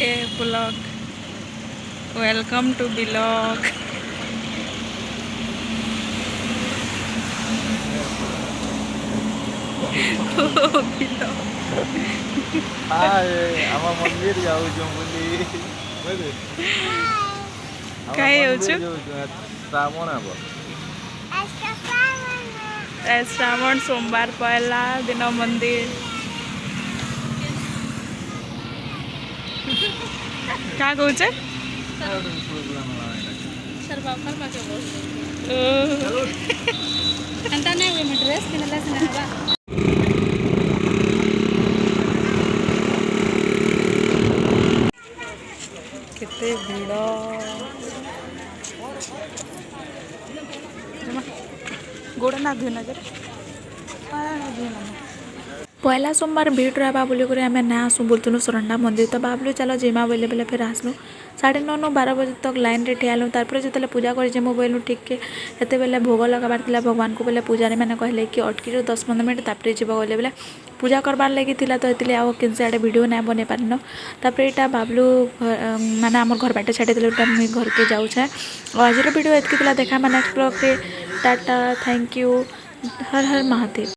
A blog welcome to blog. ଆମ ମନ୍ଦିର ଯାଉଛୁ ବୋଲି ଆମ କାହିଁ ମନ୍ଦିର ଯାଉଛୁ? ଯାଉଛୁ ଶ୍ରାବଣ ହେବ। श्रावण सोमवार पहला दिन मंदिर क्या कौचे केते भिड़ गोड़ ना धुई नजर पहला सोमवार भीड़ रहा बोलिक आम ना आसू बोलूँ सरंडा मंदिर तो भावलु चलो जिमा बोले बोले फिर आसलु 9:30 12 बजे तक लाइन रे ठियालु। तारपर जो पूजा कर बोलू ठीक के हेते बेले भोग लगाबार था भगवान को बोले पूजारी मैंने कहले कि अटकी 10-15 मिनट तापर जीव बोले बोले पूजा करबार लगी थिला तो ये आउ कि आड़े वीडियो ना बन पारन। तापर यहाँ भावलु माने आम घर बाटे छाड़ी मुझे घर के जाऊे। आज वीडियो एतकी देखा नेक्स्ट ब्लॉग रे Tata thank you her her Mahadev.